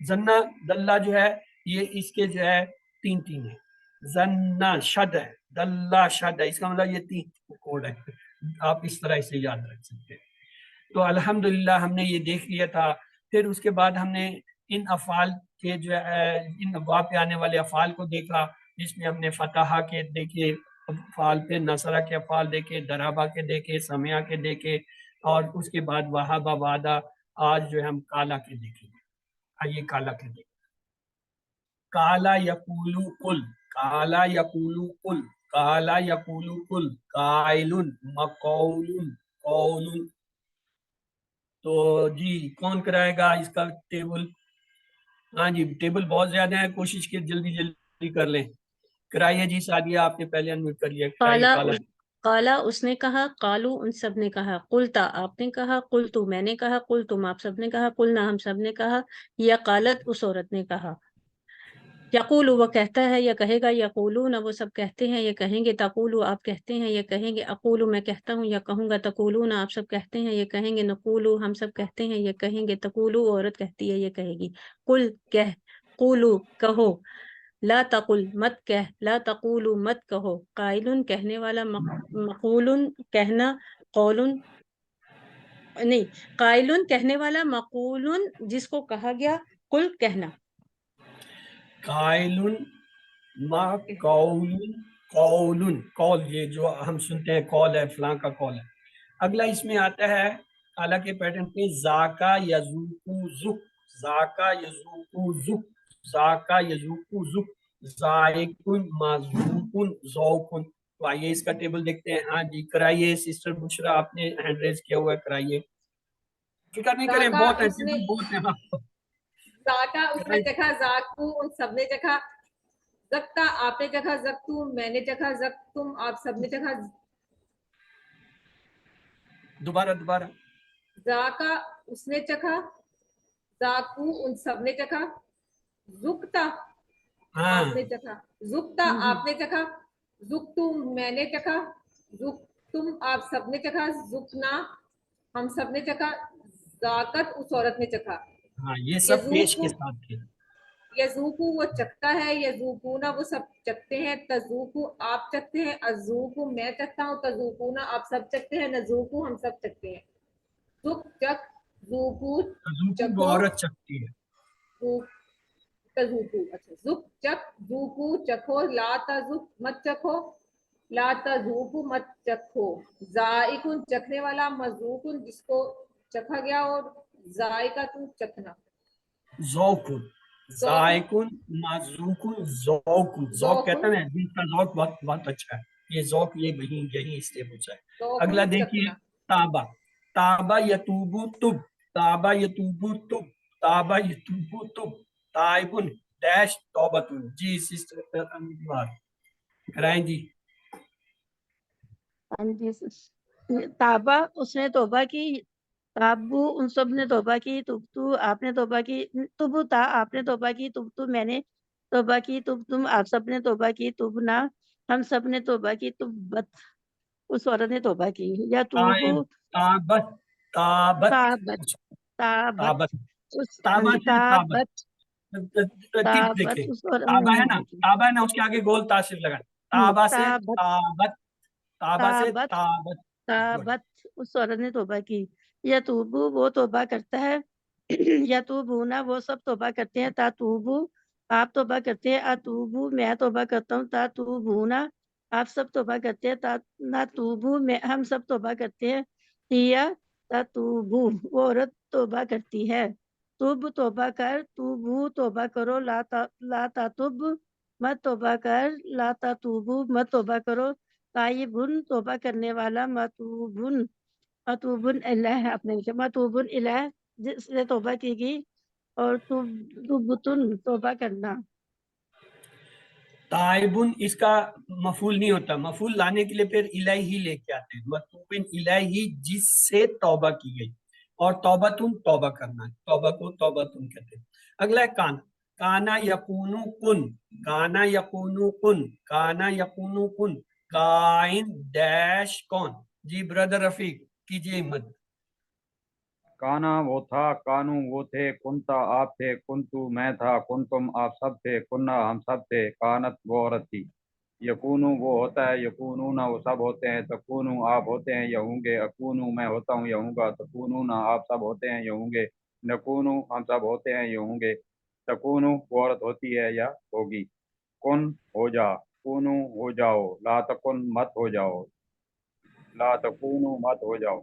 زنا دلہ جو ہے یہ اس کے جو ہے 3 ہے. زنا شد ہے, دلہ شد ہے, اس کا مطلب یہ 3 کوڈ ہے. آپ اس طرح اسے یاد رکھ سکتے ہیں. تو الحمدللہ ہم نے یہ دیکھ لیا تھا. پھر اس کے بعد ہم نے ان افعال کے جو ہے ان ابواب پہ آنے والے افعال کو دیکھا, جس میں ہم نے فتحہ کے دیکھے افعال, پہ نصرہ کے افعال دیکھے, درابہ کے دیکھے, سمعہ کے دیکھے, اور اس کے بعد وہابہ وعدہ. آج جو ہے ہم کالا کے دیکھیں گے. آئیے کالا کے دیکھیں. کالا یقولو قل, کالا یقولو قل, کالا یقولو قل, قائلن مقولن قولن. تو جی کون کرائے گا اس کا ٹیبل؟ ہاں جی ٹیبل بہت زیادہ ہے, کوشش کی جلدی جلدی کر لیں. کرائیے جی سعدیہ, آپ نے پہلے انمیوٹ کر لیا. قالا قالا اس نے کہا, قالو ان سب نے کہا, قلتا آپ نے کہا, قلتو میں نے کہا, قلتم آپ سب نے کہا, قلنا ہم سب نے کہا, یا قالت اس عورت نے کہا. یقولو وہ کہتا ہے یا کہے گا, یقولون وہ سب کہتے ہیں یا کہیں گے, تقولو آپ کہتے ہیں یا کہیں گے, اقولو میں کہتا ہوں یا کہوں گا, تقولون آپ سب کہتے ہیں یا کہیں گے, نقولو ہم سب کہتے ہیں یا کہیں گے, تقولو عورت کہتی ہے یا کہے گی. قل کہہ, قولو کہو, لا تقل مت کہہ, لا تقولو مت کہو, قائلن کہنے والا, مقولن کہنا, قولن نہیں, قائلن کہنے والا, مقولن جس کو کہا گیا, قل کہنا. قائلن ما قولن, قولن قول, یہ جو ہم سنتے ہیں قول ہے, فلاں کا قول ہے. اگلا اس میں آتا ہے کالا کے پیٹرن پہ, ذاکا یذوقو ذک, ذاکا یذوقو ذک, ذاکا یذوقو ذک, ذائقن مذوقن ذوقن. تو آئیے اس کا ٹیبل دیکھتے ہیں. ہاں جی کرائیے سسٹر بشرا, آپ نے ہینڈ ریز کیا ہوا ہے, کرائیے. فکر نہیں کریں, بہت ہے ٹیبل, بہت ہے. ذاکا اس نے چکھا, ذاکو ان سب نے چکھا, زکتا آپ نے چکھا, زکتو میں نے چکھا, زکتم آپ سب نے چکھا. دوبارہ ذاکا اس نے چکھا, ذاکو ان سب نے چکھا, زکتا ہاں آپ نے چکھا, زکتا آپ نے چکھا, زکتم میں نے چکھا, زکتم آپ سب نے چکھا, زکنا ہم سب نے چکھا, ذاکت اس عورت نے چکھا. ہاں, یہ سب پیش کے ساتھ تھے. یذوقو وہ چکھتا ہے, یذوقونا وہ سب چکھتے ہیں, تذوقو آپ چکھتے ہیں, ازوقو میں چکھتا ہوں, تذوقونا آپ سب چکھتے ہیں, نذوقو ہم سب چکھتے ہیں. ذوق چکھ, ذوقو چکھو, عورت چکتی ہے. تذوقو اچھا, ذوق چکھ, ذوقو چکھو, لا تذوق مت چکھو, لا تذوقو مت چکھو. ذائقن چکھنے والا, مذوقن جس کو چکھا گیا, اور ذائقہ چکھنا. ذوقن, ذائقن مذوقن ذوقن. ذوق کہتا ہے جن کا ذوق بہت بہت اچھا ہے. یہ ذوق یہ یہی اس سے پوچھا ہے. اگلا دیکھیے تابا, تابا یتوبو تب, تابا یتوبو تب, تابا یتوبو تب, تائبن ڈیش توبتن. جی سسٹر انوار کرائیں جی. ہاں جی, تابا اس نے توبہ کی, تابو ان سب نے توبہ کی, تبتو آپ نے توبہ کی, تبتا آپ نے توبہ کی, تبتو میں نے توبہ کی, تم آپ سب نے توبہ کی, تبنا ہم سب نے توبہ کی, تبت اس عورت نے توبہ کی. یا توبو تابت, تابت تابت, تابت تابت تابت ترتیب دیکھیں. اس عورت تابا ہے نا, نے تابا ہے نا, اس کے آگے گول تاثر لگا. تابا سے تابت, تابت, تابا سے تابت تابت. تابت اس عورت نے توبہ کی. یا توبو وہ توبہ کرتا ہے, یا توبونا وہ سب توبہ کرتے ہیں, تا توبو آپ توبہ کرتے ہیں, اتوبو میں توبہ کرتا ہوں, تا توبونا آپ سب توبہ کرتے ہیں, تا نہ توبو میں ہم سب توبہ کرتے ہیں, یا تا توبو وہ عورت توبہ کرتی ہے. توب توبہ کر, توبو توبہ کرو, لا تتوب مت توبہ کر, لا تتوبو مت توبہ کرو, تائبن توبہ کرنے والا, متوبن متوبن الہ اپنے متوبن الہ جس سے توبہ کی گئی, اور توبتن توبہ کرنا. تائبن اس کا مفعول نہیں ہوتا, مفعول لانے کے لیے پھر الہی لے کے آتے ہیں. متوبن الہی جس سے توبہ کی گئی, اور توبتن توبہ کرنا, توبہ کو توبتن کہتے ہیں. اگلا ہے کانا, کانا یکونو کن, کانا یکونو کن, کانا یکونو کن, کائن ڈیش کون. جی بردر رفیق کیجیے ہمت. کانا وہ تھا، کانو وہ تھے، کنتا آپ تھے، کنتو میں تھا، کنتم آپ سب تھے، کننا ہم سب تھے، کانت وہ عورت تھی، یکونو وہ ہوتا ہے، یکونون وہ سب ہوتے ہیں، تکونو آپ ہوتے ہیں یا ہوں گے، اکونو میں ہوتا ہوں یا ہوں گا، تکونون آپ سب ہوتے ہیں یا ہوں گے، نکونو ہم سب ہوتے ہیں یا ہوں گے، تکونو وہ عورت ہوتی ہے یا ہوگی، کن ہو جا، کونو ہو جاؤ، لا تکن مت ہو جاؤ، لا تکونو مت ہو جاؤ،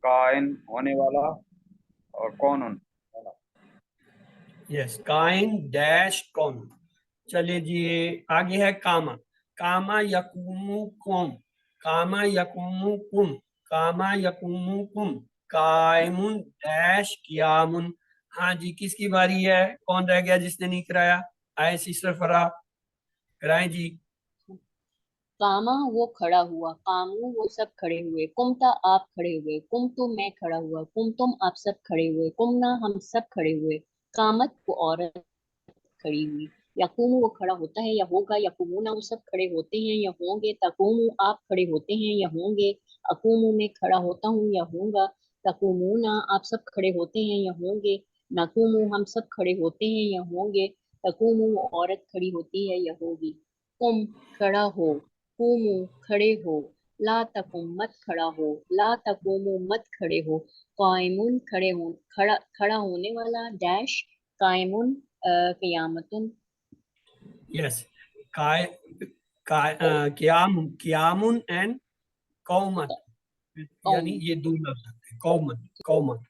کائن ہونے والا اور کونن یس، کائن ڈیش کون. چلیے جی آگے ہے کاما. کاما یقومو کم، کاما یقومو کم، کاما یقومو کم، قائمن ڈیش قیامن. ہاں جی کس کی باری ہے؟ کون رہ گیا جس نے نہیں کرایا؟ آئے سسٹر فرا کرائیں جی. کاما وہ کھڑا ہوا، کامو وہ سب کھڑے ہوئے، کمتا آپ کھڑے ہوئے، کم تو میں کھڑا ہوا، کم تم آپ سب کھڑے ہوئے، کمنا ہم سب کھڑے ہوئے، قامت وہ عورت کھڑی ہوئی، یقوم وہ کھڑا ہوتا ہے یا ہوگا، یقومون وہ سب کھڑے ہوتے ہیں یا ہوں گے، تقوم آپ کھڑے ہوتے ہیں یا ہوں گے، اقوم میں کھڑا ہوتا ہوں یا ہوں گا، تقومون آپ سب کھڑے ہوتے ہیں یا ہوں گے، نقوم ہم سب کھڑے ہوتے ہیں یا ہوں گے، تقوم وہ عورت کھڑی ہوتی ہے یا ہوگی، قم کھڑا ہو، قومو کھڑے ہو، لا تقم مت کھڑا ہو، لا تقومو مت کھڑے ہو، قائمون کھڑے ہو، کھڑا ہونے والا ڈیش قائمون قیامتن. یس، قیام، قیامن اینڈ قومت، یعنی یہ دو لفظ ہیں، قومت قومت.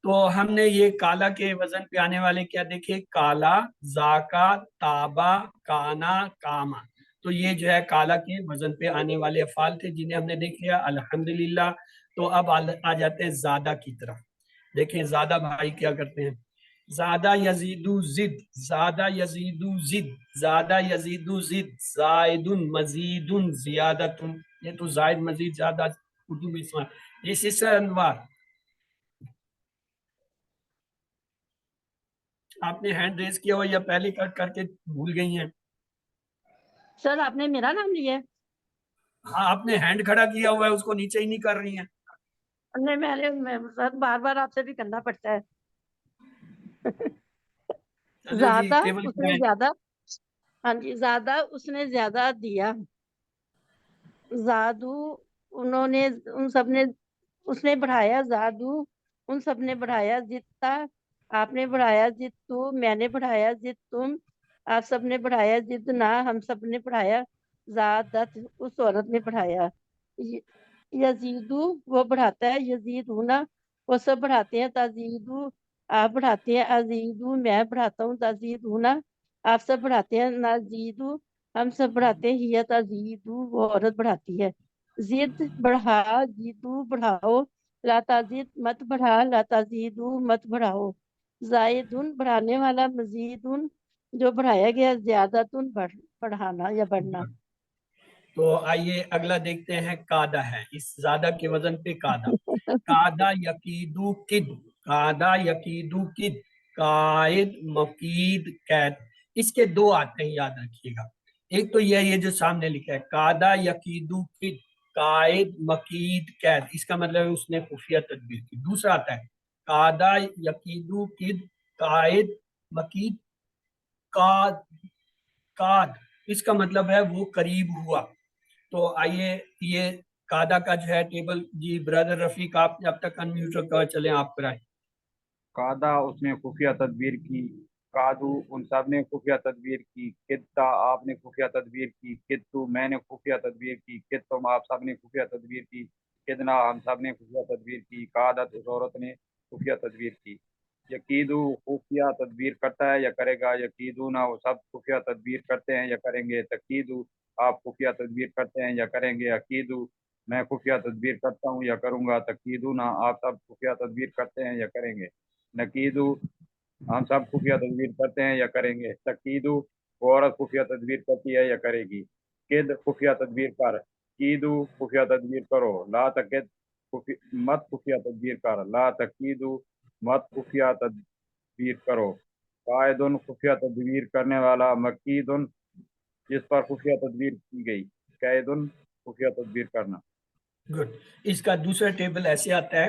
تو ہم نے یہ کالا کے وزن پہ آنے والے کیا دیکھے؟ کالا، زاکا، تابا، کانا، کاما. تو یہ جو ہے کالا کے وزن پہ آنے والے افعال تھے جنہیں ہم نے دیکھ لیا الحمدللہ. تو اب آ جاتے ہیں زادہ کی طرف. دیکھیں زادہ بھائی کیا کرتے ہیں. زادہ یزیدو زد، زادہ یزیدو زد، زادہ یزیدو زد، زائدن مزیدن زیادتن. یہ تو زائد مزید زیادہ اردو میں استعمال. یہ سسٹر انوار آپ نے ہینڈ ریز کیا ہوا یا پہلے کر کے بھول گئی ہیں؟ سر آپ نے میرا نام لیا ہے؟ ہاں آپ نے ہینڈ کھڑا کیا ہوا ہے، اس کو نیچے ہی نہیں کر رہی ہیں. نہیں سر بار بار آپ سے بھی کرنا پڑتا ہے. چلے جی زیادہ ٹیبل اس پہ نے آئیں. زیادہ، ہاں جی زیادہ اس نے زیادہ دیا، زادو انہوں نے ان سب نے، اس نے بڑھایا، زادو ان سب نے بڑھایا، جتا آپ نے بڑھایا، جت تو میں نے بڑھایا، جت تم آپ سب نے بڑھایا، جت نہ ہم سب نے بڑھایا، زادت اس عورت نے بڑھایا، یزیدو وہ بڑھاتا ہے، یزید ہونا وہ سب بڑھاتے ہیں، تزیدو آپ بڑھاتے ہیں، ازیدو میں بڑھاتا ہوں، تزید ہونا آپ سب بڑھاتے ہیں، نزیدو ہم سب بڑھاتے ہیں، ہی تزیدو وہ عورت بڑھاتی ہے، زد بڑھا، جیدو بڑھاؤ، لا تزید مت بڑھا، لا تزیدو مت بڑھاؤ، زائدن بڑھانے والا، مزیدن جو بڑھایا گیا، زیادتن بڑھانا یا بڑھنا. تو آئیے اگلا دیکھتے ہیں کادا ہے، اس زیادہ کے وزن پہ کادا. کادا یقیدو کد، کادا یقیدو کد، قائد مقید قید. اس کے دو آتے ہیں یاد رکھیے گا. ایک تو یہ جو سامنے لکھا ہے کادا یقیدو کد، قائد مقید قید، اس کا مطلب ہے اس نے خفیہ تدبیر کی. دوسرا آتا ہے کادا یقیدو کد، قائد مقید قاد، اس کا مطلب ہے وہ قریب ہوا. تو آئیے یہ کادا کا جو ہے ٹیبل جی برادر رفیق آپ جب تک انمیوٹ رکھا چلیں آپ کرائیں. کادا اس نے خفیہ تدبیر کی، کادو ان سب نے خفیہ تدبیر کی، کدتا آپ نے خفیہ تدبیر کی، کدتو میں نے خفیہ تدبیر کی، کدتم آپ سب نے خفیہ تدبیر کی، کدنا ہم سب نے خفیہ تدبیر کی، کادت اس عورت نے خفیہ تدبیر کی. یقیدو خفیہ تدبیر کرتا ہے یا کرے گا، یقیدونا وہ سب خفیہ تدبیر کرتے ہیں یا کریں گے، تقیدو آپ خفیہ تدبیر کرتے ہیں یا کریں گے، عقیدو میں خفیہ تدبیر کرتا ہوں یا کروں گا، تقیدونا آپ سب خفیہ تدبیر کرتے ہیں یا کریں گے، نقیدو ہم سب خفیہ تدبیر کرتے ہیں یا کریں گے، تقیدو وہ عورت خفیہ تدبیر کرتی ہے یا کرے گی، قد خفیہ تدبیر کر، قیدو خفیہ تدبیر کرو، لا تقد مت خفیہ تدبیر کر، لا تقیدو مت خفیہ تدبیر کرو، قائدن خفیہ تدبیر کرنے والا، مقیدن جس پر خفیہ تدبیر کی گئی، قیدن خفیہ تدبیر کرنا. گڈ. اس کا دوسرا ٹیبل ایسے آتا ہے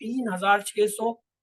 3600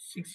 6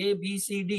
ABCD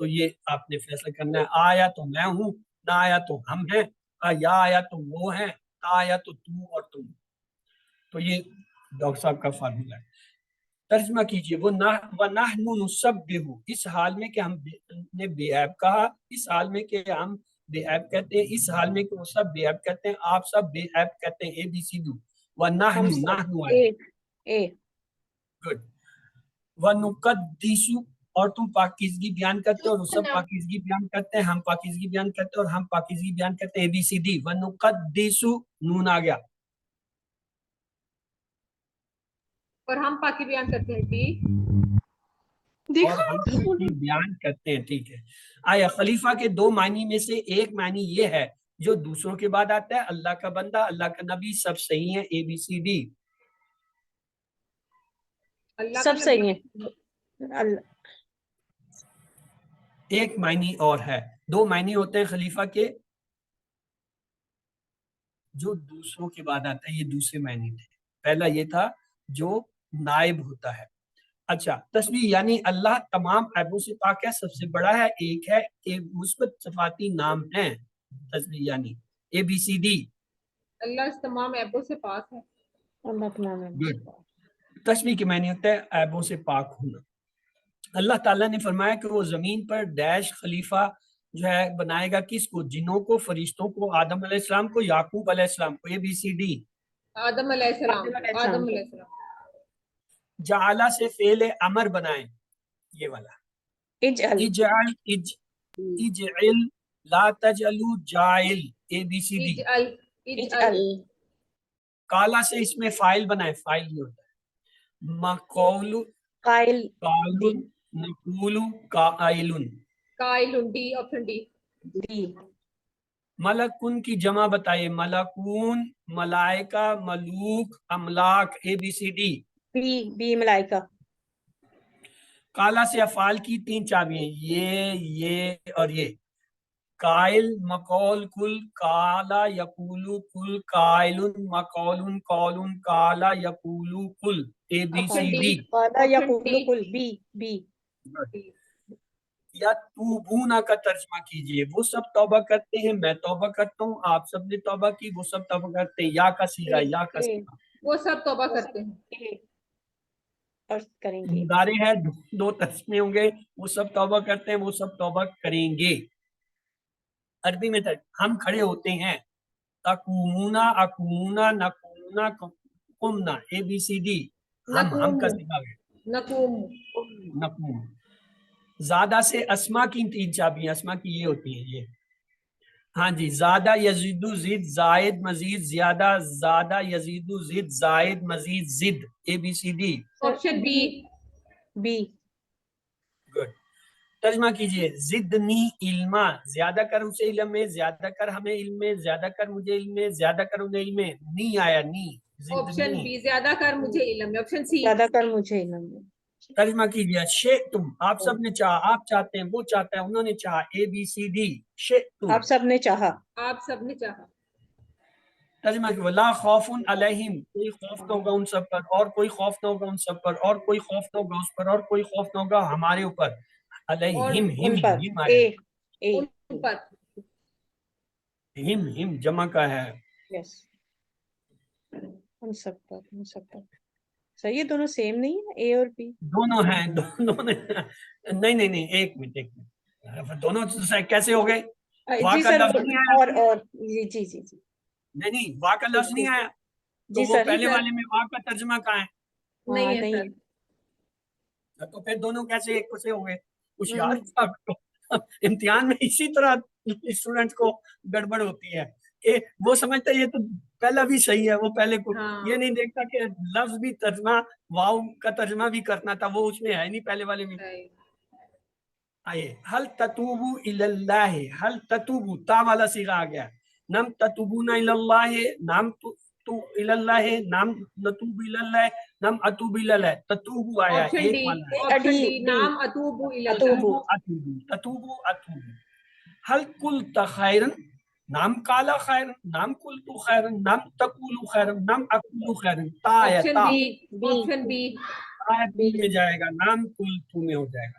تو یہ آپ نے فیصلہ کرنا ہے. آیا تو میں ہوں, نہ آیا تو ہم ہیں, یا آیا تو وہ ہیں, آیا تو تو اور تم. تو یہ ڈاکٹر صاحب کا فارمولا ہے. ترجمہ کیجئے. وَنَحْنُ نُسَبِّحُ, اس حال میں کہ ہم نے بے عیب کہا, اس حال میں کہ ہم بے عیب کہتے ہیں, اس حال میں کہ وہ سب بے عیب کہتے ہیں, آپ سب بے عیب کہتے ہیں. ABCD. وَنَحْنُ, نحن آئے. گڈ. وَنُقَدِّسُ, اور تم پاکیزگی بیان کرتے ہو اور وہ سب پاکیزگی بیان کرتے ہیں, ہم پاکیزگی بیان کرتے ہیں اور ہم پاکیزگی بیان کرتے ہیں. ABCD. وَنُقَدِّسُ, نون آ گیا, اور ہم پاکی بیان کرتے ہیں. اور ہم پاکی بیان کرتے ہیں. ٹھیک ہے. آیا خلیفہ کے دو معنی میں سے ایک معنی یہ ہے جو دوسروں کے بعد آتا ہے, اللہ کا بندہ, اللہ کا نبی, سب صحیح ہے. ABCD. سب صحیح ہے. ایک معنی اور ہے, دو معنی ہوتے ہیں خلیفہ کے جو دوسروں کے بعد آتا ہے, یہ دوسرے معنی تھے. پہلا یہ تھا جو نائب ہوتا ہے. اچھا, تسبیح یعنی اللہ تمام عیبوں سے پاک ہے, سب سے بڑا ہے, ایک ہے, ایک مثبت صفاتی نام ہیں. تسبیح یعنی ABCD. اللہ اس تمام عیبوں سے پاک ہے. Good. تسبیح کے معنی ہوتا ہے عیبوں سے پاک ہونا. اللہ تعالیٰ نے فرمایا کہ وہ زمین پر ڈیش خلیفہ جو ہے بنائے گا کس کو, جنوں کو, فرشتوں کو, آدم علیہ السلام کو, یعقوب علیہ السلام کو. ABCD. آدم علیہ السلام. آدم علیہ السلام. جعلہ سے فعل امر بنائیں, یہ والا. اجعل, اجعل, لا تجعلوا, جاعل. ABCD. اجعل. کالا سے اس میں فائل بنائیں, فائل یہ ہوتا ہے. مقول, قائل, قالن, نقول, قائلن. قائلن. D, option D. ملکن کی جمع بتائیے. ملکون, ملائکہ, ملوک, املاک. ABCD. بی ملائکہ. کالا سے افعال کی تین چابیاں, یہ اور یہ. قائل, مقول, کل, کالا, یقولو, کل, قائلن, مقولن, قولن, کالا, یقولو, کل. ABCD. قالا یقول کل. بی. یا توبونا کا ترجمہ کیجئے. وہ سب توبہ کرتے ہیں, میں توبہ کرتا ہوں, آپ سب نے توبہ کی, وہ سب توبہ کرتے ہیں. یا کا صیغہ, یا کا صیغہ. وہ سب توبہ کرتے ہیں. اور کریں گے. مضارع ہے, دو ترجمے ہوں گے. وہ سب توبہ کرتے ہیں, وہ سب توبہ کریں گے. عربی میں ہم کھڑے ہوتے ہیں. تقومونا, اقومونا, نقومونا, قمنا. ABCD. ہم کا صیغہ ہے. نقوم. زیادہ سے اسما کی تین چابیاں, اسما کی یہ ہوتی ہیں, یہ. ہاں جی. زیادہ, یزیدو, زد, زائد, مزید, زیادہ, زیادہ, یزیدو, زد, زائد, مزید, زد. ABCD. Option B. گڈ. ترجمہ کیجئے. زدنی علما, زیادہ کر اسے علم میں, زیادہ کر ہمیں علم میں, زیادہ کر مجھے علم میں, زیادہ کر انہیں علم میں. نی آیا, نی. آپشن بی, زیادہ کر مجھے علم میں. Option C. زیادہ کر مجھے علم ہے. ترجمہ کیجئے. شئتم, آپ سب نے چاہا, آپ چاہتے ہیں, وہ چاہتا ہے, انہوں نے چاہا. ABCD. شئتم. آپ سب نے چاہا. آپ سب نے چاہا. ترجمہ کیجئے. لا خوف علیہم, کوئی خوف نہ ہوگا ان سب پر, اور کوئی خوف نہ ہوگا ان سب پر, اور کوئی خوف نہ ہوگا اس پر, اور کوئی خوف نہ ہوگا ہمارے اوپر. علیہم, ان پر. ان پر. ہم جمع کا ہے. یس. ان سب پر. ان سب پر. صحیح ہے, دونوں سیم نہیں ہے, اے اور بی. دونوں ہیں, دونوں نہیں, ایک منٹ. دونوں کیسے ہو گئے؟ جی سر, اور جی. نہیں, واہ کا لفظ نہیں آیا. تو وہ پہلے والے میں واہ کا ترجمہ کہاں ہے؟ نہیں ہے. تو پھر دونوں کیسے ایک سے ہو گئے؟ کچھ یاد. امتحان میں اسی طرح اسٹوڈنٹ کو گڑبڑ ہوتی ہے کہ وہ سمجھتا ہے یہ تو پہلا بھی صحیح ہے, وہ پہلے کو یہ نہیں دیکھتا کہ لفظ بھی ترجمہ, واو کا ترجمہ بھی کرنا تھا, وہ اس میں ہے نہیں پہلے والے میں. آئے. حل تتوبو الاللہ, حل تتوبو, تا والا صیغہ آ گیا. نم تتوبون الاللہ, نام تو الاللہ, نام نتوب الاللہ, نم اتوب الاللہ. تتوبو آیا, ایک والا ہے. نام اتوبو الاللہ. تتوبو اتوبو. حل قلت خیرن, نام کالا خیرن, نام قلت خیرن, نام تقول خیرن, نام اقول خیرن. تا ہے, تا. Option B. آیت میں جائے گا, نام قلت میں ہو جائے گا.